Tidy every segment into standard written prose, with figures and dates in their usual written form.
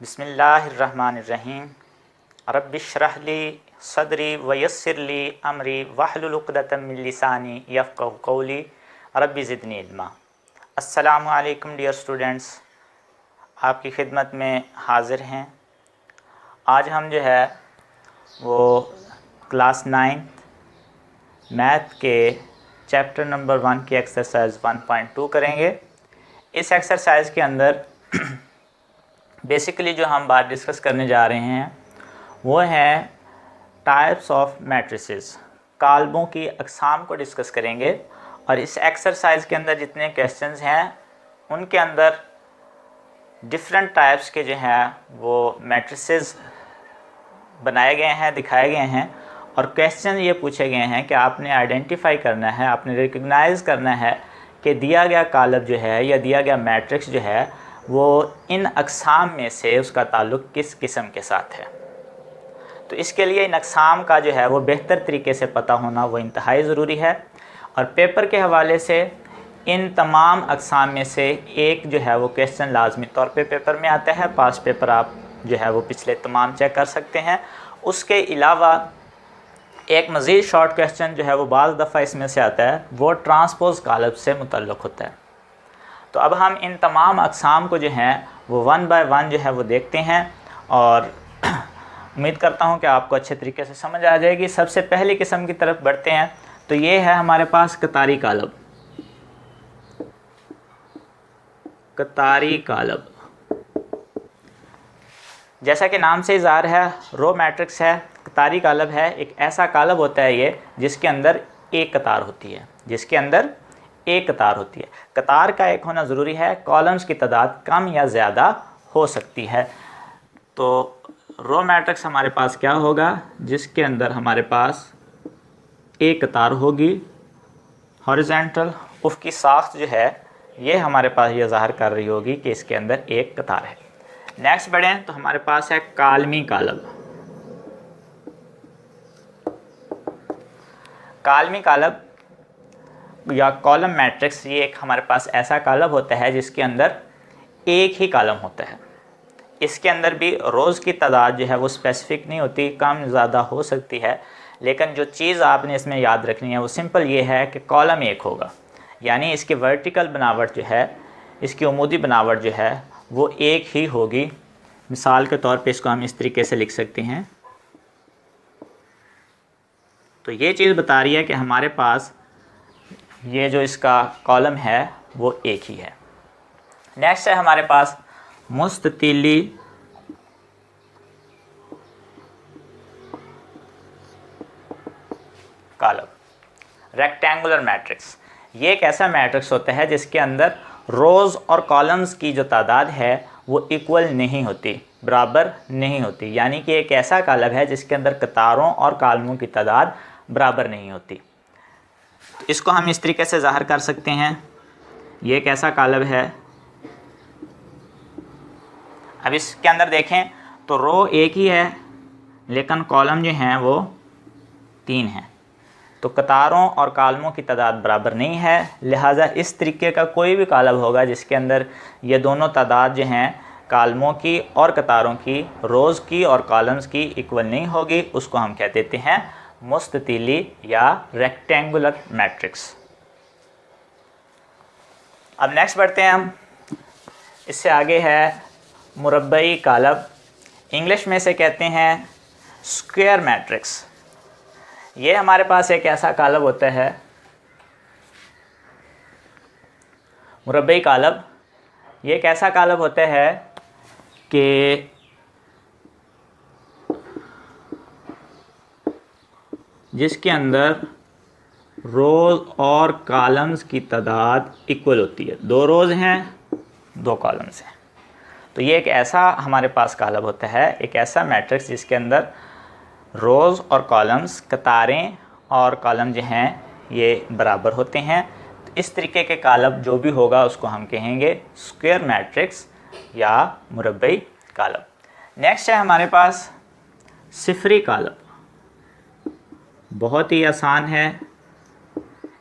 बिस्मिल्लाहिर्रहमानिर्रहीम। रब्बिश्रह ली सदरी वयस्सिर ली अमरी वहलुल उक़दतम मिन लिसानी यफ़क़हू क़ौली रब्बि ज़िदनी इल्मा। अस्सलामु अलैकुम डियर स्टूडेंट्स, आपकी खिदमत में हाज़िर हैं। आज हम जो है वो क्लास 9 मैथ के चैप्टर नंबर 1 की एक्सरसाइज 1.2 करेंगे। इस एक्सरसाइज के अंदर बेसिकली जो हम बात डिस्कस करने जा रहे हैं वो है टाइप्स ऑफ मैट्रिसेस, कालबों की अक़साम को डिस्कस करेंगे। और इस एक्सरसाइज के अंदर जितने क्वेश्चंस हैं उनके अंदर डिफरेंट टाइप्स के जो हैं वो मैट्रिसेस बनाए गए हैं, दिखाए गए हैं। और क्वेश्चन ये पूछे गए हैं कि आपने आइडेंटिफाई करना है, आपने रिकग्नाइज़ करना है कि दिया गया कालब जो है या दिया गया मैट्रिक्स जो है वो इन अक़साम में से उसका ताल्लुक़ किस किस्म के साथ है। तो इसके लिए इन अक़साम का जो है वो बेहतर तरीके से पता होना वो इंतहाई ज़रूरी है। और पेपर के हवाले से इन तमाम अक़साम में से एक जो है वो क्वेश्चन लाजमी तौर पे पेपर में आता है। पास पेपर आप जो है वो पिछले तमाम चेक कर सकते हैं। उसके अलावा एक मज़ीद शॉर्ट क्वेश्चन जो है वो बाज़ दफ़ा इसमें से आता है, वो ट्रांसपोज़ कालब से मुतल्लिक़ होता है। तो अब हम इन तमाम अक़साम को जो हैं वो 1 बाय 1 जो है वो देखते हैं और उम्मीद करता हूँ कि आपको अच्छे तरीके से समझ आ जाएगी। सबसे पहली किस्म की तरफ बढ़ते हैं। तो ये है हमारे पास कतारी कालब। कतारी कालब जैसा कि नाम से इज़हार है, रो मैट्रिक्स है। कतारी कालब है, एक ऐसा कालब होता है ये जिसके अंदर एक कतार होती है, जिसके अंदर एक कतार होती है। कतार का एक होना ज़रूरी है, कॉलम्स की तादाद कम या ज़्यादा हो सकती है। तो रो मैट्रिक्स हमारे पास क्या होगा, जिसके अंदर हमारे पास एक कतार होगी हॉरिजॉन्टल। उसकी साख्त जो है ये हमारे पास ये ज़ाहिर कर रही होगी कि इसके अंदर एक कतार है। नेक्स्ट बढ़ें तो हमारे पास है कालमी कालब। कालमी कालब या कॉलम मैट्रिक्स ये एक हमारे पास ऐसा कालब होता है जिसके अंदर एक ही कॉलम होता है। इसके अंदर भी रोज़ की तादाद जो है वो स्पेसिफिक नहीं होती, कम ज़्यादा हो सकती है। लेकिन जो चीज़ आपने इसमें याद रखनी है वो सिंपल ये है कि कॉलम एक होगा, यानी इसकी वर्टिकल बनावट जो है, इसकी उमूदी बनावट जो है वो एक ही होगी। मिसाल के तौर पे इसको हम इस तरीके से लिख सकते हैं। तो ये चीज़ बता रही है कि हमारे पास ये जो इसका कॉलम है वो एक ही है। नेक्स्ट है हमारे पास मुस्ततिली कालब, रेक्टेंगुलर मैट्रिक्स। ये एक ऐसा मैट्रिक्स होता है जिसके अंदर रोज़ और कॉलम्स की जो तादाद है वो इक्वल नहीं होती, बराबर नहीं होती। यानी कि एक ऐसा कालब है जिसके अंदर कतारों और कॉलमों की तादाद बराबर नहीं होती। तो इसको हम इस तरीके से ज़ाहिर कर सकते हैं। ये एक ऐसा कालब है। अब इसके अंदर देखें तो रो एक ही है लेकिन कॉलम जो हैं वो 3 हैं। तो कतारों और कॉलमों की तादाद बराबर नहीं है। लिहाजा इस तरीके का कोई भी कालब होगा जिसके अंदर ये दोनों तादाद जो हैं कॉलमों की और कतारों की, रोज़ की और कॉलम्स की इक्वल नहीं होगी, उसको हम कह देते हैं मुस्ततिली या रेक्टेंगुलर मैट्रिक्स। अब नेक्स्ट बढ़ते हैं हम। इससे आगे है मुरब्बई कालब, इंग्लिश में से कहते हैं स्क्वायर मैट्रिक्स। ये हमारे पास एक ऐसा कालब होता है मुरब्बई कालब। ये एक ऐसा कालब होता है कि जिसके अंदर रोज़ और कॉलम्स की तादाद इक्वल होती है। 2 रोज़ हैं, 2 कॉलम्स हैं। तो ये एक ऐसा हमारे पास कालब होता है, एक ऐसा मैट्रिक्स जिसके अंदर रोज़ और कॉलम्स, कतारें और कॉलम जो हैं ये बराबर होते हैं। तो इस तरीके के कालब जो भी होगा उसको हम कहेंगे स्क्वायर मैट्रिक्स या मुरब्बई कालब। नेक्स्ट है हमारे पास सिफरी कालब। बहुत ही आसान है।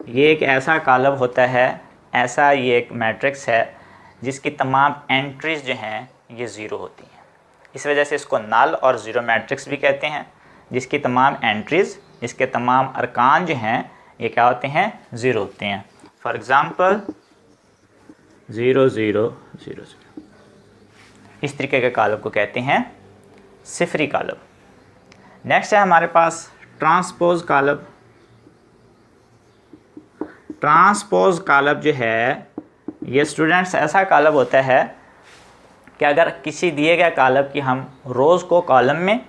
ये एक ऐसा कालब होता है, ये एक मैट्रिक्स है जिसकी तमाम एंट्रीज़ जो हैं ये ज़ीरो होती हैं। इस वजह से इसको नल और ज़ीरो मैट्रिक्स भी कहते हैं, जिसकी तमाम एंट्रीज़, इसके तमाम अरकान जो हैं ये क्या होते हैं, ज़ीरो होते हैं। फॉर एग्ज़ाम्पल 0 0 0 0, इस तरीके के कॉलम को कहते हैं सिफरी कॉलम। नेक्स्ट है हमारे पास ट्रांसपोज कॉलम। ट्रांसपोज कॉलम जो है ये स्टूडेंट्स ऐसा कॉलम होता है कि अगर किसी दिए गए कॉलम की हम रोज़ को कॉलम में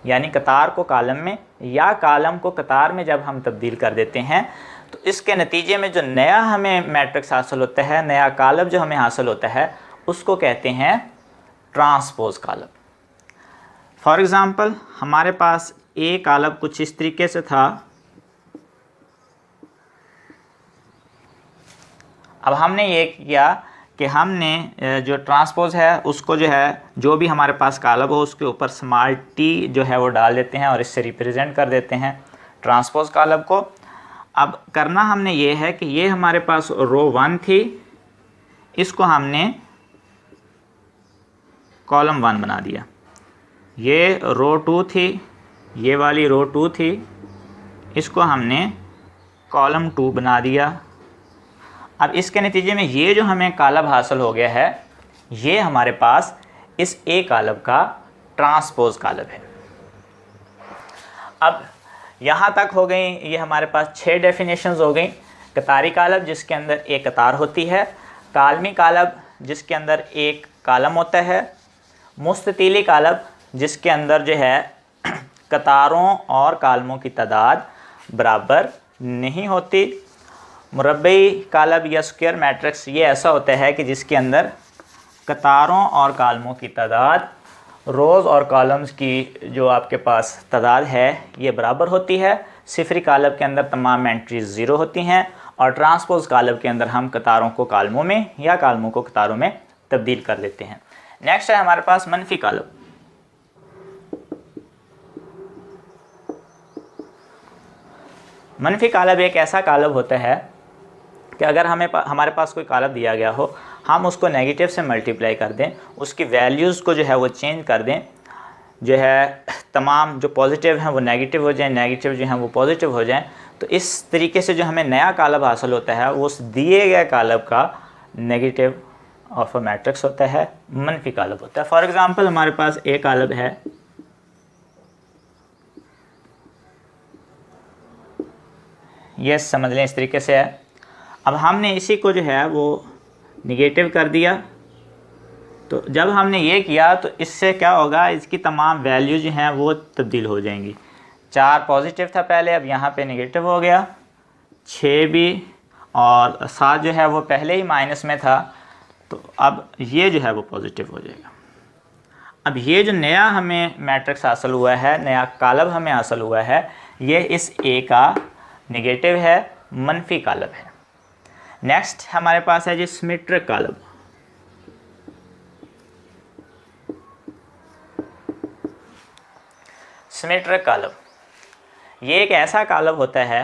यानी कतार को कॉलम में या कॉलम को कतार में जब हम तब्दील कर देते हैं तो इसके नतीजे में जो नया हमें मैट्रिक्स हासिल होता है, नया कॉलम जो हमें हासिल होता है, उसको कहते हैं ट्रांसपोज कॉलम। फॉर एग्ज़ाम्पल हमारे पास ए कॉलम कुछ इस तरीके से था। अब हमने ये किया कि हमने जो ट्रांसपोज है उसको जो है, जो भी हमारे पास कॉलम हो उसके ऊपर स्मॉल टी जो है वो डाल देते हैं और इससे रिप्रेजेंट कर देते हैं ट्रांसपोज कॉलम को। अब करना हमने ये है कि ये हमारे पास रो 1 थी, इसको हमने कॉलम 1 बना दिया। ये रो 2 थी, ये वाली रो 2 थी, इसको हमने कॉलम 2 बना दिया। अब इसके नतीजे में ये जो हमें कॉलम हासिल हो गया है, ये हमारे पास इस ए कॉलम का ट्रांसपोज कॉलम है। अब यहाँ तक हो गई, ये हमारे पास 6 डेफिनेशंस हो गई। कतारी कॉलम जिसके अंदर एक कतार होती है, कालमी कॉलम जिसके अंदर एक कॉलम होता है, मुस्ततीली कॉलम जिसके अंदर जो है कतारों और कॉलमों की तादाद बराबर नहीं होती, मुरब्बई कॉलम या स्क्वायर मैट्रिक्स ये ऐसा होता है कि जिसके अंदर कतारों और कॉलमों की तादाद रोज़ और कॉलम्स की जो आपके पास तादाद है ये बराबर होती है। सिफरी कॉलम के अंदर तमाम एंट्रीज ज़ीरो होती हैं और ट्रांसपोज कॉलम के अंदर हम कतारों को कॉलमों में या कॉलमों को कतारों में तब्दील कर लेते हैं। नेक्स्ट है हमारे पास मनफी कॉलम। मनफी कॉलम एक ऐसा कॉलम होता है कि अगर हमारे पास कोई कॉलम दिया गया हो, हम उसको नेगेटिव से मल्टीप्लाई कर दें, उसकी वैल्यूज़ को जो है वो चेंज कर दें, जो है तमाम जो पॉजिटिव हैं वो नेगेटिव हो जाएं, नेगेटिव जो हैं वो पॉजिटिव हो जाएं, तो इस तरीके से जो हमें नया कॉलम हासिल होता है वो उस दिए गए कॉलम का नेगेटिव ऑफ अ मैट्रिक्स होता है, मनफी कॉलम होता है। फॉर एग्ज़ाम्पल हमारे पास ए कॉलम है, ये समझ लें इस तरीके से है। अब हमने इसी को जो है वो निगेटिव कर दिया, तो जब हमने ये किया तो इससे क्या होगा, इसकी तमाम वैल्यू जो हैं वो तब्दील हो जाएंगी। 4 पॉजिटिव था पहले, अब यहाँ पे नेगेटिव हो गया, 6 भी, और 7 जो है वो पहले ही माइनस में था, तो अब ये जो है वो पॉजिटिव हो जाएगा। अब ये जो नया हमें मैट्रिक्स हासिल हुआ है, नया कॉलम हमें हासिल हुआ है, ये इस ए का नेगेटिव है, मनफी कॉलम है। नेक्स्ट हमारे पास है जी सिमेट्रिक कॉलम। सिमेट्रिक कॉलम ये एक ऐसा कॉलम होता है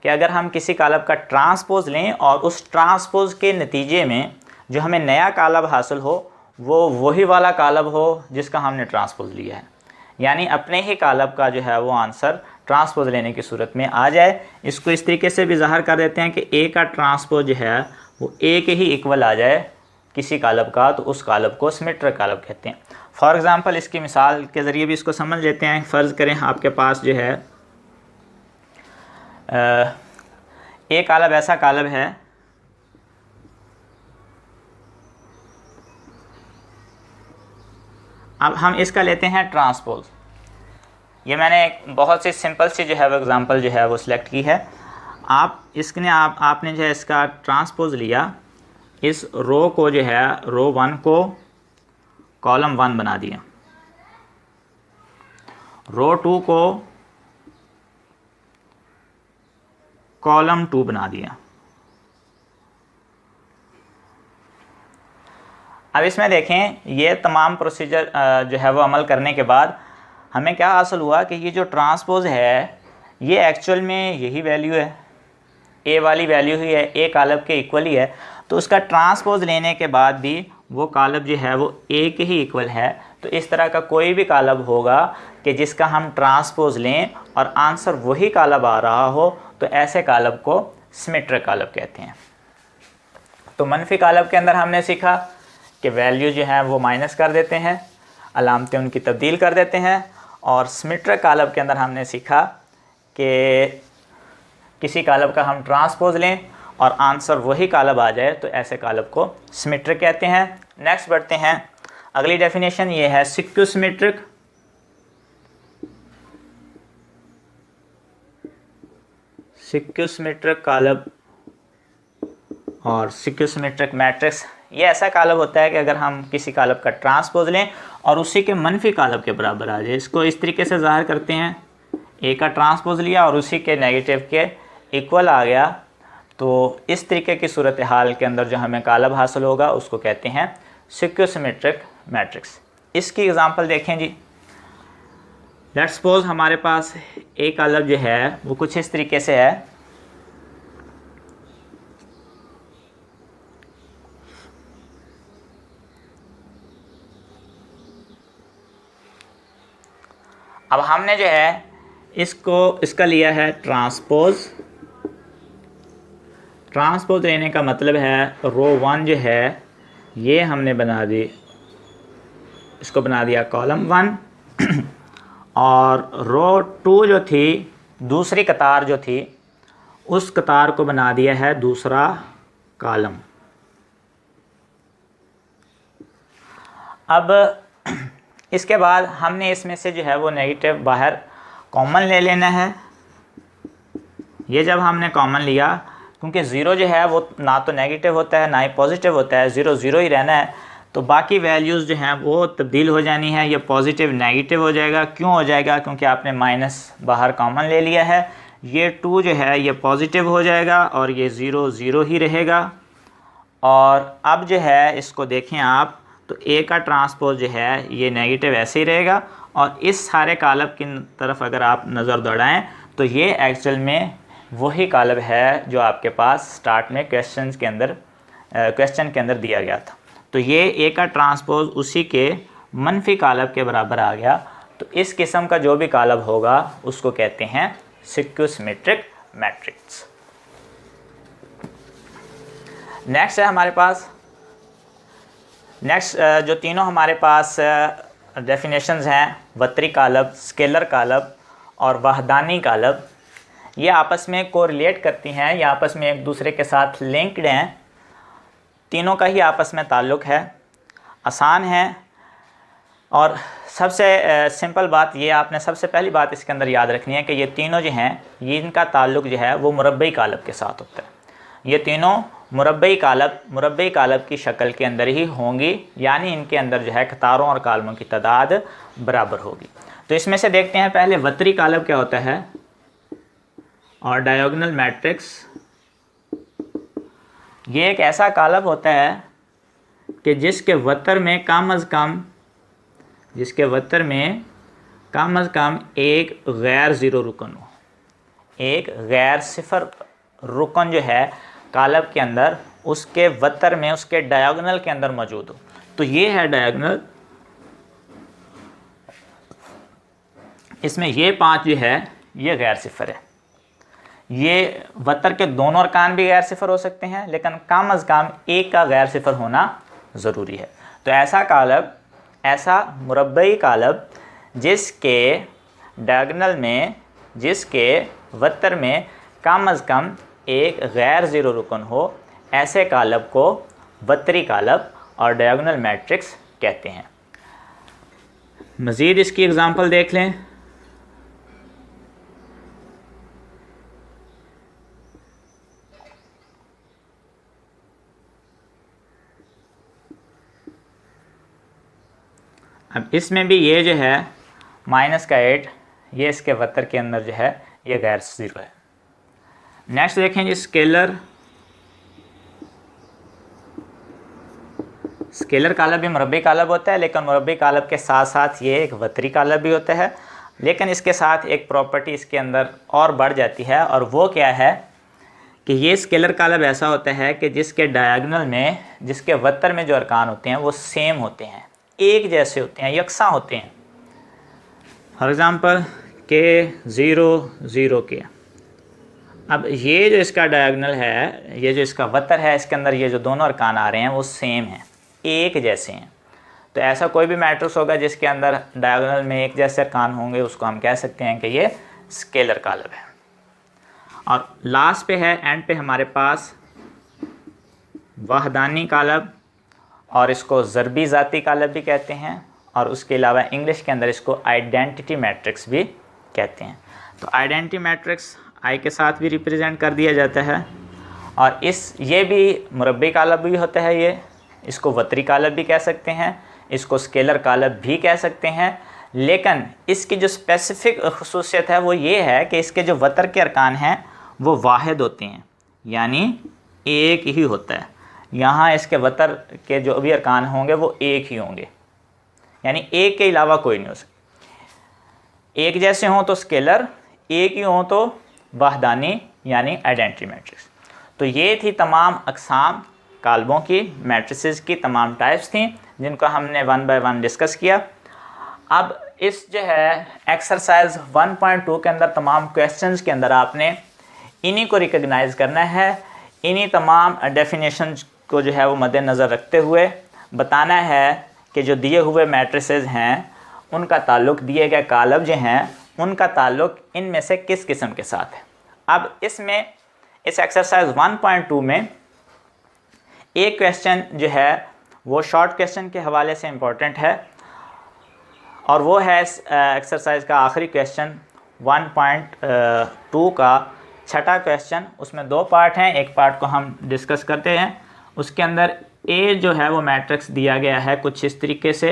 कि अगर हम किसी कॉलम का ट्रांसपोज लें और उस ट्रांसपोज के नतीजे में जो हमें नया कॉलम हासिल हो वो वही वाला कॉलम हो जिसका हमने ट्रांसपोज लिया है, यानी अपने ही कॉलम का जो है वो आंसर ट्रांसपोज लेने की सूरत में आ जाए। इसको इस तरीके से भी ज़ाहिर कर देते हैं कि ए का ट्रांसपोज जो है वो ए के ही इक्वल आ जाए किसी कॉलम का, तो उस कॉलम को सिमेट्रिक कॉलम कहते हैं। फॉर एग्ज़ाम्पल इसकी मिसाल के ज़रिए भी इसको समझ लेते हैं। फ़र्ज़ करें आपके पास जो है ए कॉलम ऐसा कॉलम है अब हम इसका लेते हैं ट्रांसपोज। ये मैंने एक बहुत सी सिंपल सी जो है वो एग्ज़ाम्पल जो है वो सिलेक्ट की है। आपने जो है इसका ट्रांसपोज लिया, इस रो को जो है रो 1 को कॉलम 1 बना दिया, रो 2 को कॉलम 2 बना दिया। अब इसमें देखें ये तमाम प्रोसीजर जो है वो अमल करने के बाद हमें क्या हासिल हुआ कि ये जो ट्रांसपोज है ये एक्चुअल में यही वैल्यू है, ए वाली वैल्यू ही है, ए कालब के इक्वल ही है, तो उसका ट्रांसपोज लेने के बाद भी वो कालब जो है वो ए के ही इक्वल है। तो इस तरह का कोई भी कालब होगा कि जिसका हम ट्रांसपोज लें और आंसर वही कालब आ रहा हो, तो ऐसे कालब को सिमेट्रिक कालब कहते हैं। तो मनफी कालब के अंदर हमने सीखा कि वैल्यू जो है वो माइनस कर देते हैं, अलामतें उनकी तब्दील कर देते हैं। और सिमेट्रिक कालब के अंदर हमने सीखा कि किसी कालब का हम ट्रांसपोज लें और आंसर वही कालब आ जाए, तो ऐसे कालब को सिमेट्रिक कहते हैं। नेक्स्ट बढ़ते हैं, अगली डेफिनेशन ये है सिक्योसिमेट्रिक। सिक्योसिमेट्रिक कालब और सिक्योसिमेट्रिक मैट्रिक्स, ये ऐसा कालब होता है कि अगर हम किसी कालब का ट्रांसपोज लें और उसी के मनफी कालब के बराबर आ जाए। इसको इस तरीके से ज़ाहिर करते हैं, ए का ट्रांसपोज लिया और उसी के नेगेटिव के इक्वल आ गया, तो इस तरीके की सूरत हाल के अंदर जो हमें कालब हासिल होगा उसको कहते हैं सिक्योसिमेट्रिक मैट्रिक्स। इसकी एग्जांपल देखें जी। लेट्स सपोज हमारे पास ए कालब जो है वो कुछ इस तरीके से है। अब हमने जो है इसका लिया है ट्रांसपोज। ट्रांसपोज लेने का मतलब है रो 1 जो है ये हमने बना दी, इसको बना दिया कॉलम 1 और रो 2 जो थी, दूसरी कतार जो थी, उस कतार को बना दिया है दूसरा कॉलम। अब इसके बाद हमने इसमें से जो है वो नेगेटिव बाहर कॉमन ले लेना है। ये जब हमने कॉमन लिया, क्योंकि ज़ीरो जो है वो ना तो नेगेटिव होता है ना ही पॉजिटिव होता है, ज़ीरो ज़ीरो ही रहना है, तो बाकी वैल्यूज़ जो हैं वो तब्दील हो जानी है। ये पॉजिटिव नेगेटिव हो जाएगा। क्यों हो जाएगा? क्योंकि आपने माइनस बाहर कॉमन ले लिया है। ये 2 जो है ये पॉजिटिव हो जाएगा और ये 0 0 ही रहेगा। और अब जो है इसको देखें आप, तो ए का ट्रांसपोज जो है ये नेगेटिव ऐसे ही रहेगा। और इस सारे कालब की तरफ अगर आप नज़र दौड़ाएं तो ये एक्चुअल में वही कालब है जो आपके पास स्टार्ट में क्वेश्चन के अंदर दिया गया था। तो ये ए का ट्रांसपोज उसी के मनफी कालब के बराबर आ गया। तो इस किस्म का जो भी कालब होगा उसको कहते हैं सिक्योसिमेट्रिक मैट्रिक्स। नेक्स्ट है हमारे पास, जो तीनों हमारे पास डेफिनेशंस हैं, वतरी कालब, स्केलर कालब और वहदानी कालब, ये आपस में कोरिलेट करती हैं, ये आपस में एक दूसरे के साथ लिंक्ड हैं। तीनों का ही आपस में ताल्लुक़ है, आसान है। और सबसे सिंपल बात ये आपने सबसे पहली बात इसके अंदर याद रखनी है कि ये तीनों जो हैं ये इनका ताल्लुक़ जो है वो मुरब्बई कालब के साथ होता है। ये तीनों मुरब्बई कालब की शक्ल के अंदर ही होंगी, यानी इनके अंदर जो है कतारों और कालमों की तादाद बराबर होगी। तो इसमें से देखते हैं पहले वतरी कालब क्या होता है और डायगोनल मैट्रिक्स। ये एक ऐसा कालब होता है कि जिसके वतर में कम अज़ कम एक गैर ज़ीरो रुकन हो, एक गैर सिफर रुकन जो है कालब के अंदर उसके वतर में, उसके डायगोनल के अंदर मौजूद हो। तो ये है डायगोनल। इसमें ये 5 जो है ये गैर सिफर है। ये वतर के दोनों अरकान भी गैर सिफर हो सकते हैं, लेकिन कम अज़ कम एक का गैर सिफर होना ज़रूरी है। तो ऐसा कालब, ऐसा मुरब्बई कालब जिसके डायगोनल में, जिसके वतर में कम अज़ कम एक गैर ज़ीरो रुकन हो, ऐसे कालब को वतरी कालब और डायगोनल मैट्रिक्स कहते हैं। मज़ीद इसकी एग्ज़ाम्पल देख लें। अब इसमें भी ये जो है -8, ये इसके वतर के अंदर जो है ये गैर ज़ीरो है। नेक्स्ट देखें जी स्केलर कालब भी मुरब्बी कालब होता है, लेकिन मुरब्बी कालब के साथ साथ ये एक वतरी कालब भी होता है। लेकिन इसके साथ एक प्रॉपर्टी इसके अंदर और बढ़ जाती है, और वो क्या है कि ये स्केलर कालब ऐसा होता है कि जिसके डायगोनल में, जिसके वत्तर में जो अरकान होते हैं वो सेम होते हैं, एक जैसे होते हैं, यकसा होते हैं। फॉर एग्ज़ाम्पल के 0 0 के। अब ये जो इसका डायगोनल है, ये जो इसका वत्तर है, इसके अंदर ये जो दोनों अरकान आ रहे हैं वो सेम हैं, एक जैसे हैं। तो ऐसा कोई भी मैट्रिक्स होगा जिसके अंदर डायगोनल में एक जैसे अरकान होंगे, उसको हम कह सकते हैं कि ये स्केलर कालब है। और लास्ट पे है, एंड पे हमारे पास वहदानी कालब, और इसको ज़रबी ज़ाती कालब भी कहते हैं, और उसके अलावा इंग्लिश के अंदर इसको आइडेंटिटी मैट्रिक्स भी कहते हैं। तो आइडेंटिटी मैट्रिक्स आई के साथ भी रिप्रेजेंट कर दिया जाता है, और ये भी मुरब्बी कालब भी होता है, ये इसको वतरी कालब भी कह सकते हैं, इसको स्केलर कालब भी कह सकते हैं। लेकिन इसकी जो स्पेसिफ़िक खसूसियत है वो ये है कि इसके जो वतर के अरकान हैं वो वाहिद होते हैं, यानी एक ही होता है। यहाँ इसके वतर के जो भी अरकान होंगे वो एक ही होंगे, यानी एक के अलावा कोई नहीं हो सकता। एक जैसे हों तो स्केलर, एक ही हों तो वहदानी यानी आइडेंटिटी मैट्रिक्स। तो ये थी तमाम अक़साम कालबों की, मैट्रिसेस की तमाम टाइप्स थी जिनको हमने 1 बाय 1 डिस्कस किया। अब इस जो है एक्सरसाइज 1.2 के अंदर तमाम क्वेश्चंस के अंदर आपने इन्हीं को रिकग्नाइज़ करना है, इन्हीं तमाम डेफिनेशन को जो है वो मद्देनज़र रखते हुए बताना है कि जो दिए हुए मैट्रिसेस हैं उनका ताल्लुक़, दिए गए कालब जो हैं उनका ताल्लुक़ इनमें से किस किस्म के साथ है। अब इसमें इस एक्सरसाइज 1.2 में एक क्वेश्चन जो है वो शॉर्ट क्वेश्चन के हवाले से इम्पोर्टेंट है, और वो है इस एक्सरसाइज का आखिरी क्वेश्चन 1.2 का छठा क्वेश्चन। उसमें 2 पार्ट हैं, एक पार्ट को हम डिस्कस करते हैं। उसके अंदर ए जो है वो मैट्रिक्स दिया गया है कुछ इस तरीके से,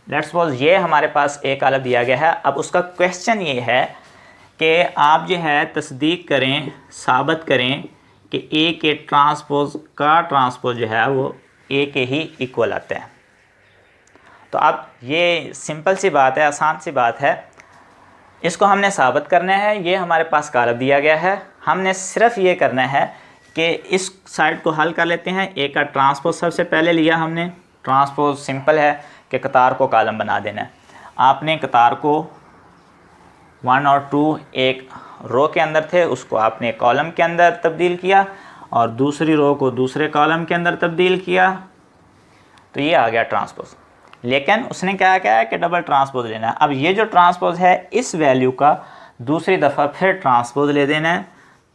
लेट्स सपोज ये हमारे पास ए कालब दिया गया है। अब उसका क्वेश्चन ये है कि आप जो है तस्दीक करें, साबित करें कि ए के ट्रांसपोज का ट्रांसपोज जो है वो ए के ही इक्वल आता है। तो अब ये सिंपल सी बात है, आसान सी बात है, इसको हमने साबित करना है। ये हमारे पास कालब दिया गया है, हमने सिर्फ ये करना है कि इस साइड को हल कर लेते हैं। ए का ट्रांसपोज सबसे पहले लिया हमने, ट्रांसपोज सिंपल है कि कतार को कॉलम बना देना है। आपने कतार को 1 और 2 एक रो के अंदर थे, उसको आपने कॉलम के अंदर तब्दील किया, और दूसरी रो को दूसरे कॉलम के अंदर तब्दील किया, तो ये आ गया ट्रांसपोज। लेकिन उसने क्या किया है कि डबल ट्रांसपोज लेना है। अब ये जो ट्रांसपोज है इस वैल्यू का दूसरी दफ़ा फिर ट्रांसपोज ले देना है,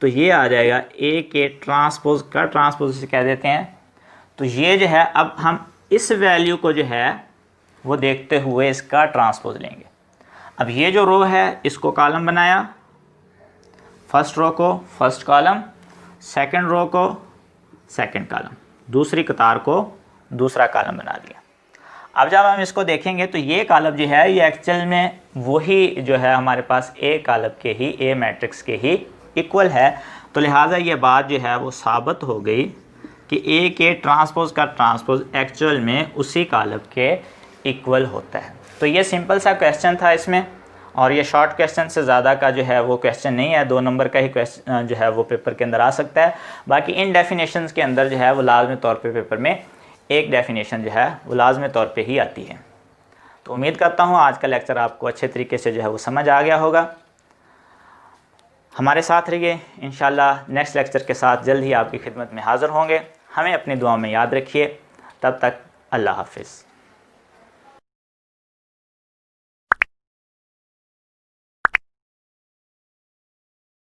तो ये आ जाएगा ए के ट्रांसपोज का ट्रांसपोज इसे कह देते हैं। तो ये जो है अब हम इस वैल्यू को जो है वो देखते हुए इसका ट्रांसपोज लेंगे। अब ये जो रो है इसको कॉलम बनाया, फर्स्ट रो को फर्स्ट कॉलम, सेकंड रो को सेकंड कॉलम, दूसरी कतार को दूसरा कॉलम बना दिया। अब जब हम इसको देखेंगे तो ये कॉलम जो है ये एक्चुअल में वही जो है हमारे पास ए कॉलम के ही, ए मैट्रिक्स के ही इक्वल है। तो लिहाजा ये बात जो है वो साबित हो गई कि ए के ट्रांसपोज का ट्रांसपोज एक्चुअल में उसी कॉलम के इक्वल होता है। तो ये सिंपल सा क्वेश्चन था इसमें, और ये शॉर्ट क्वेश्चन से ज़्यादा का जो है वो क्वेश्चन नहीं है, 2 नंबर का ही क्वेश्चन जो है वो पेपर के अंदर आ सकता है। बाकी इन डेफिनेशंस के अंदर जो है वो लाजमी तौर पे पेपर में एक डेफिनेशन जो है वो लाजमी तौर पे ही आती है। तो उम्मीद करता हूँ आज का लेक्चर आपको अच्छे तरीके से जो है वो समझ आ गया होगा। हमारे साथ रहिए, इंशाल्लाह नेक्स्ट लेक्चर के साथ जल्द ही आपकी खिदमत में हाज़िर होंगे। हमें अपनी दुआ में याद रखिए, तब तक अल्लाह हाफिज़।